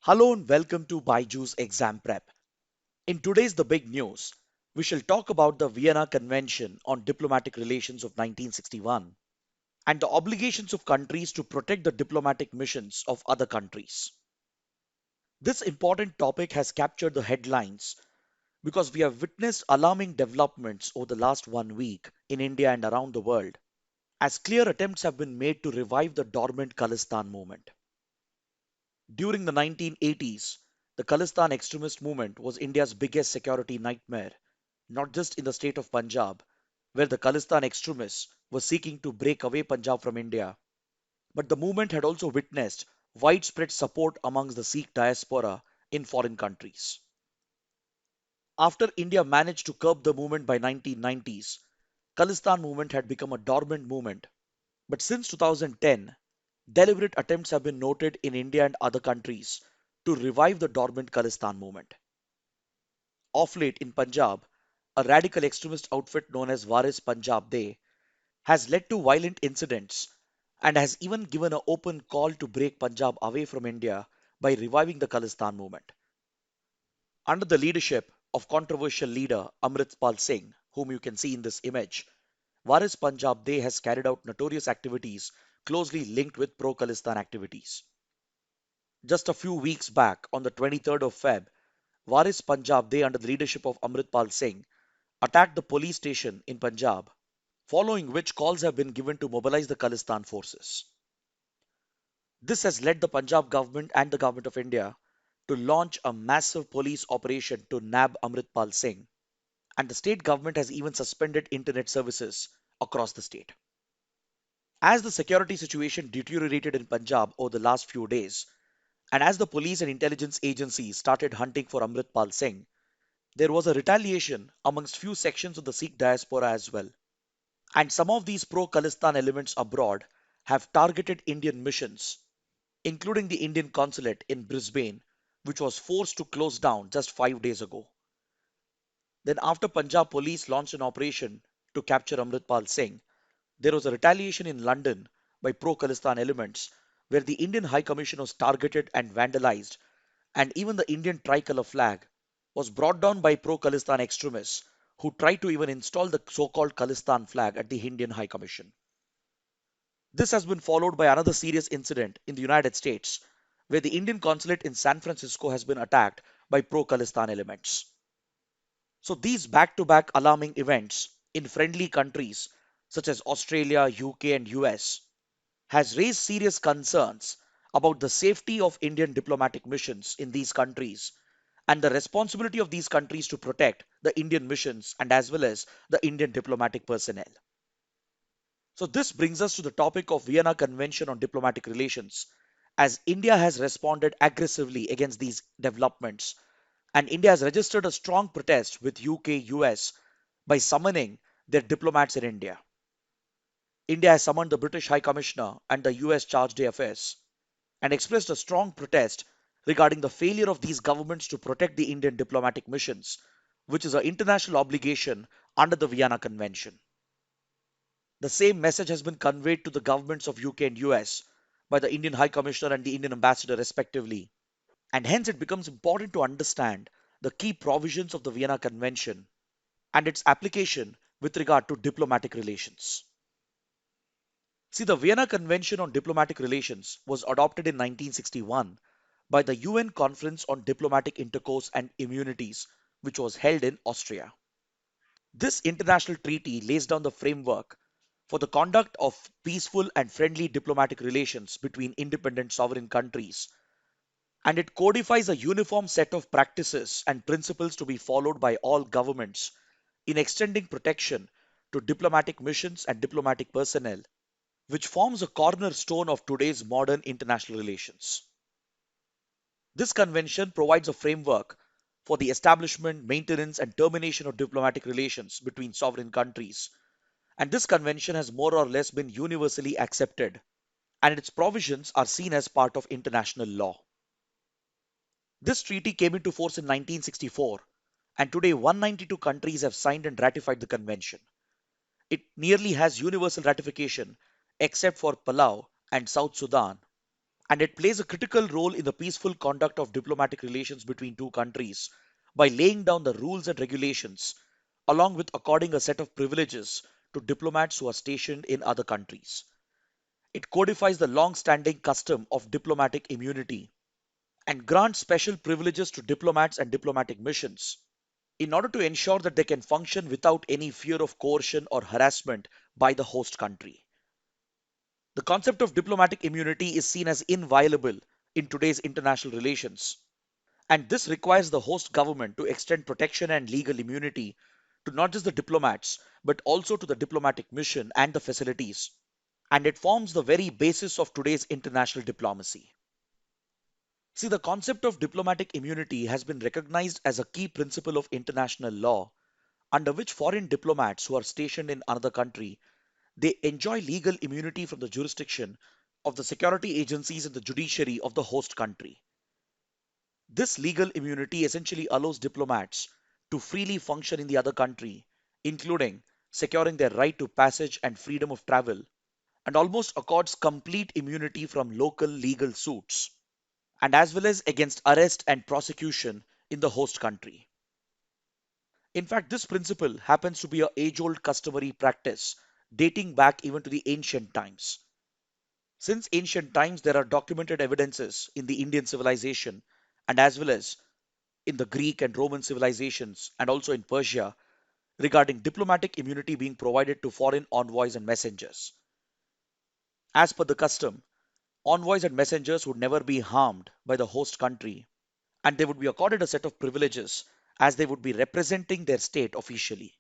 Hello and welcome to BYJU'S Exam Prep. In today's The Big News, we shall talk about the Vienna Convention on Diplomatic Relations of 1961 and the obligations of countries to protect the diplomatic missions of other countries. This important topic has captured the headlines because we have witnessed alarming developments over the last 1 week in India and around the world, as clear attempts have been made to revive the dormant Khalistan movement. During the 1980s, the Khalistan extremist movement was India's biggest security nightmare, not just in the state of Punjab, where the Khalistan extremists were seeking to break away Punjab from India, but the movement had also witnessed widespread support amongst the Sikh diaspora in foreign countries. After India managed to curb the movement by 1990s, Khalistan movement had become a dormant movement. But since 2010, deliberate attempts have been noted in India and other countries to revive the dormant Khalistan movement. Of late in Punjab, a radical extremist outfit known as Waris Punjab De has led to violent incidents and has even given an open call to break Punjab away from India by reviving the Khalistan movement. Under the leadership of controversial leader Amritpal Singh, whom you can see in this image, Waris Punjab De has carried out notorious activities closely linked with pro-Khalistan activities. Just a few weeks back, on the 23rd of Feb, Waris Punjab De, under the leadership of Amritpal Singh, attacked the police station in Punjab, following which calls have been given to mobilize the Khalistan forces. This has led the Punjab government and the government of India to launch a massive police operation to nab Amritpal Singh, and the state government has even suspended internet services across the state. As the security situation deteriorated in Punjab over the last few days, and as the police and intelligence agencies started hunting for Amritpal Singh, there was a retaliation amongst few sections of the Sikh diaspora as well. And some of these pro-Khalistan elements abroad have targeted Indian missions, including the Indian Consulate in Brisbane, which was forced to close down just 5 days ago. Then, after Punjab police launched an operation to capture Amritpal Singh, there was a retaliation in London by pro-Khalistan elements where the Indian High Commission was targeted and vandalized, and even the Indian tricolour flag was brought down by pro-Khalistan extremists who tried to even install the so-called Khalistan flag at the Indian High Commission. This has been followed by another serious incident in the United States, where the Indian consulate in San Francisco has been attacked by pro-Khalistan elements. So these back-to-back alarming events in friendly countries such as Australia, UK and US has raised serious concerns about the safety of Indian diplomatic missions in these countries and the responsibility of these countries to protect the Indian missions and as well as the Indian diplomatic personnel. So this brings us to the topic of Vienna Convention on Diplomatic Relations, as India has responded aggressively against these developments, and India has registered a strong protest with UK, US by summoning their diplomats in India. India has summoned the British High Commissioner and the US Charge d'Affaires and expressed a strong protest regarding the failure of these governments to protect the Indian diplomatic missions, which is an international obligation under the Vienna Convention. The same message has been conveyed to the governments of UK and US by the Indian High Commissioner and the Indian Ambassador respectively, and hence it becomes important to understand the key provisions of the Vienna Convention and its application with regard to diplomatic relations. See, the Vienna Convention on Diplomatic Relations was adopted in 1961 by the UN Conference on Diplomatic Intercourse and Immunities, which was held in Austria. This international treaty lays down the framework for the conduct of peaceful and friendly diplomatic relations between independent sovereign countries, and it codifies a uniform set of practices and principles to be followed by all governments in extending protection to diplomatic missions and diplomatic personnel, which forms a cornerstone of today's modern international relations. This convention provides a framework for the establishment, maintenance, and termination of diplomatic relations between sovereign countries, and this convention has more or less been universally accepted, and its provisions are seen as part of international law. This treaty came into force in 1964, and today 192 countries have signed and ratified the convention. It nearly has universal ratification except for Palau and South Sudan, and it plays a critical role in the peaceful conduct of diplomatic relations between two countries by laying down the rules and regulations, along with according a set of privileges to diplomats who are stationed in other countries. It codifies the long standing custom of diplomatic immunity and grants special privileges to diplomats and diplomatic missions in order to ensure that they can function without any fear of coercion or harassment by the host country. The concept of diplomatic immunity is seen as inviolable in today's international relations, and this requires the host government to extend protection and legal immunity to not just the diplomats, but also to the diplomatic mission and the facilities. And it forms the very basis of today's international diplomacy. See, the concept of diplomatic immunity has been recognized as a key principle of international law, under which foreign diplomats who are stationed in another country they enjoy legal immunity from the jurisdiction of the security agencies and the judiciary of the host country. This legal immunity essentially allows diplomats to freely function in the other country, including securing their right to passage and freedom of travel, and almost accords complete immunity from local legal suits, and as well as against arrest and prosecution in the host country. In fact, this principle happens to be a age-old customary practice dating back even to the ancient times. Since ancient times, there are documented evidences in the Indian civilization and as well as in the Greek and Roman civilizations and also in Persia regarding diplomatic immunity being provided to foreign envoys and messengers. As per the custom, envoys and messengers would never be harmed by the host country and they would be accorded a set of privileges as they would be representing their state officially.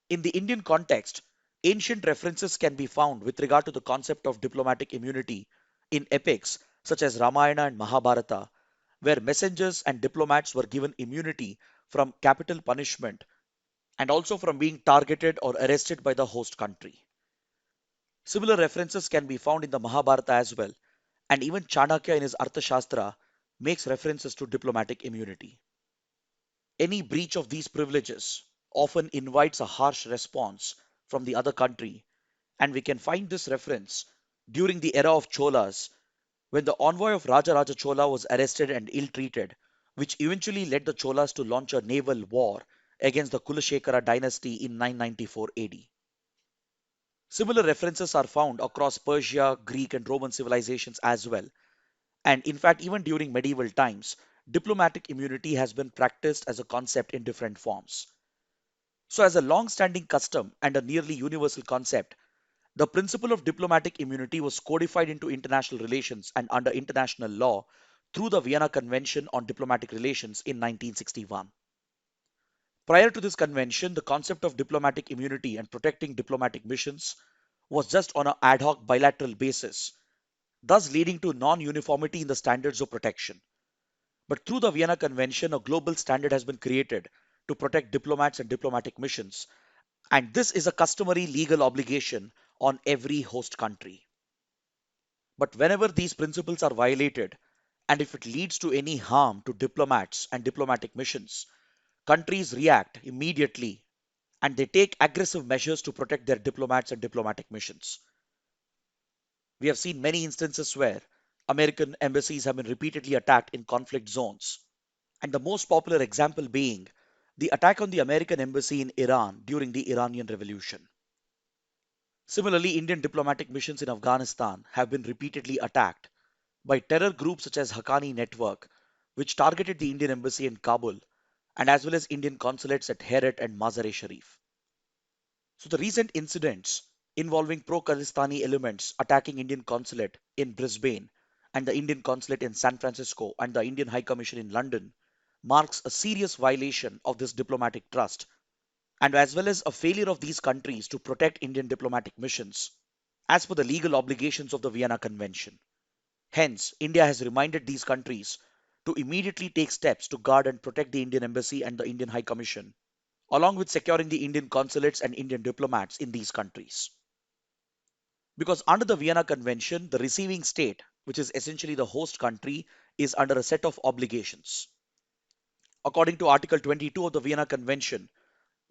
In the Indian context, ancient references can be found with regard to the concept of diplomatic immunity in epics such as Ramayana and Mahabharata, where messengers and diplomats were given immunity from capital punishment and also from being targeted or arrested by the host country. Similar references can be found in the Mahabharata as well, and even Chanakya in his Arthashastra makes references to diplomatic immunity. Any breach of these privileges often invites a harsh response from the other country, and we can find this reference during the era of Cholas when the envoy of Raja Chola was arrested and ill treated, which eventually led the Cholas to launch a naval war against the Kulashekara dynasty in 994 AD. Similar references are found across Persia, Greek, and Roman civilizations as well. And in fact, even during medieval times, diplomatic immunity has been practiced as a concept in different forms. So, as a long standing custom and a nearly universal concept, the principle of diplomatic immunity was codified into international relations and under international law through the Vienna Convention on Diplomatic Relations in 1961. Prior to this convention, the concept of diplomatic immunity and protecting diplomatic missions was just on an ad hoc bilateral basis, thus leading to non uniformity in the standards of protection. But through the Vienna Convention, a global standard has been created to protect diplomats and diplomatic missions, and this is a customary legal obligation on every host country. But whenever these principles are violated, and if it leads to any harm to diplomats and diplomatic missions, countries react immediately and they take aggressive measures to protect their diplomats and diplomatic missions. We have seen many instances where American embassies have been repeatedly attacked in conflict zones, and the most popular example being the attack on the American embassy in Iran during the Iranian Revolution. Similarly, Indian diplomatic missions in Afghanistan have been repeatedly attacked by terror groups such as Haqqani Network, which targeted the Indian embassy in Kabul, and as well as Indian consulates at Herat and Mazar-e-Sharif. So the recent incidents involving pro-Khalistani elements attacking Indian consulate in Brisbane and the Indian consulate in San Francisco and the Indian High Commission in London marks a serious violation of this diplomatic trust and as well as a failure of these countries to protect Indian diplomatic missions as per the legal obligations of the Vienna Convention. Hence, India has reminded these countries to immediately take steps to guard and protect the Indian Embassy and the Indian High Commission, along with securing the Indian consulates and Indian diplomats in these countries. Because under the Vienna Convention, the receiving state, which is essentially the host country, is under a set of obligations. According to Article 22 of the Vienna Convention,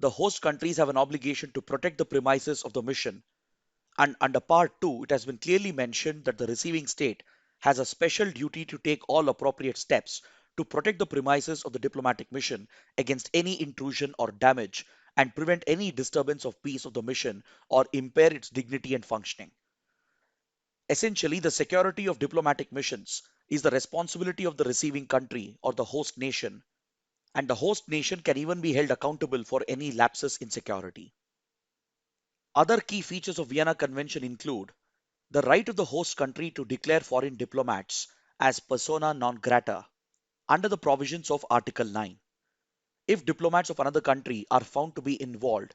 the host countries have an obligation to protect the premises of the mission, and under Part 2, it has been clearly mentioned that the receiving state has a special duty to take all appropriate steps to protect the premises of the diplomatic mission against any intrusion or damage and prevent any disturbance of peace of the mission or impair its dignity and functioning. Essentially, the security of diplomatic missions is the responsibility of the receiving country or the host nation, and the host nation can even be held accountable for any lapses in security. Other key features of Vienna Convention include the right of the host country to declare foreign diplomats as persona non grata under the provisions of Article 9. If diplomats of another country are found to be involved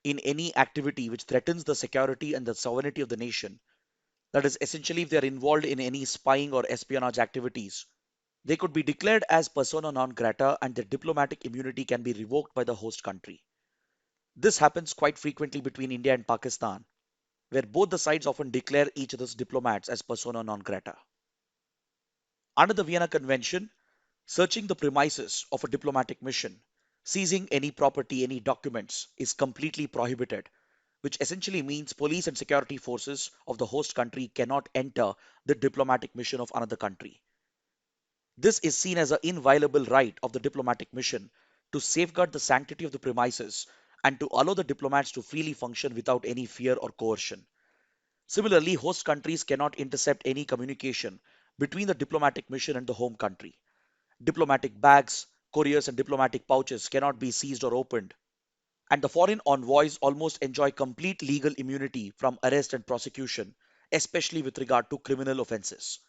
in any activity which threatens the security and the sovereignty of the nation, that is, essentially, if they are involved in any spying or espionage activities, they could be declared as persona non grata and their diplomatic immunity can be revoked by the host country. This happens quite frequently between India and Pakistan, where both the sides often declare each other's diplomats as persona non grata. Under the Vienna Convention, searching the premises of a diplomatic mission, seizing any property, any documents is completely prohibited, which essentially means police and security forces of the host country cannot enter the diplomatic mission of another country. This is seen as an inviolable right of the diplomatic mission to safeguard the sanctity of the premises and to allow the diplomats to freely function without any fear or coercion. Similarly, host countries cannot intercept any communication between the diplomatic mission and the home country. Diplomatic bags, couriers, and diplomatic pouches cannot be seized or opened, and the foreign envoys almost enjoy complete legal immunity from arrest and prosecution, especially with regard to criminal offences.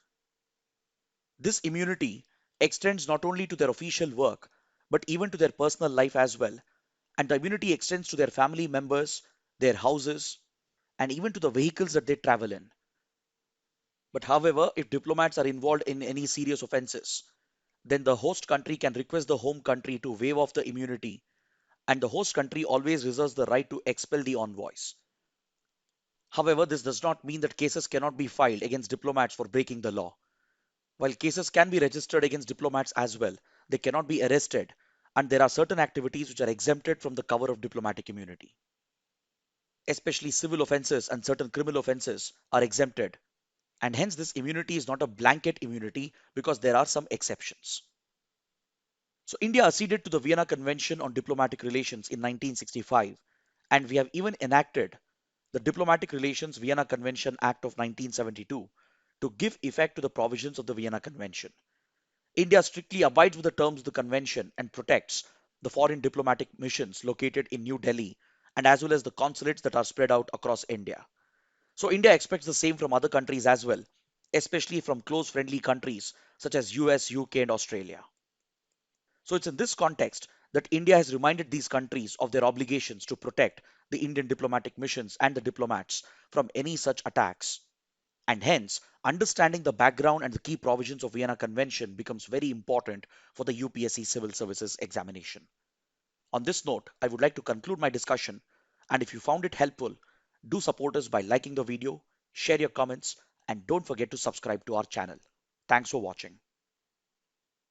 This immunity extends not only to their official work, but even to their personal life as well, and the immunity extends to their family members, their houses, and even to the vehicles that they travel in. But however, if diplomats are involved in any serious offences, then the host country can request the home country to waive off the immunity, and the host country always reserves the right to expel the envoys. However, this does not mean that cases cannot be filed against diplomats for breaking the law. While cases can be registered against diplomats as well, they cannot be arrested, and there are certain activities which are exempted from the cover of diplomatic immunity. Especially civil offences and certain criminal offences are exempted, and hence this immunity is not a blanket immunity because there are some exceptions. So India acceded to the Vienna Convention on Diplomatic Relations in 1965, and we have even enacted the Diplomatic Relations Vienna Convention Act of 1972 to give effect to the provisions of the Vienna Convention. India strictly abides with the terms of the convention and protects the foreign diplomatic missions located in New Delhi and as well as the consulates that are spread out across India. So India expects the same from other countries as well, especially from close friendly countries such as US, UK and Australia. So it's in this context that India has reminded these countries of their obligations to protect the Indian diplomatic missions and the diplomats from any such attacks. And hence, understanding the background and the key provisions of Vienna Convention becomes very important for the UPSC Civil Services examination. On this note, I would like to conclude my discussion, and if you found it helpful, do support us by liking the video, share your comments, and don't forget to subscribe to our channel. Thanks for watching.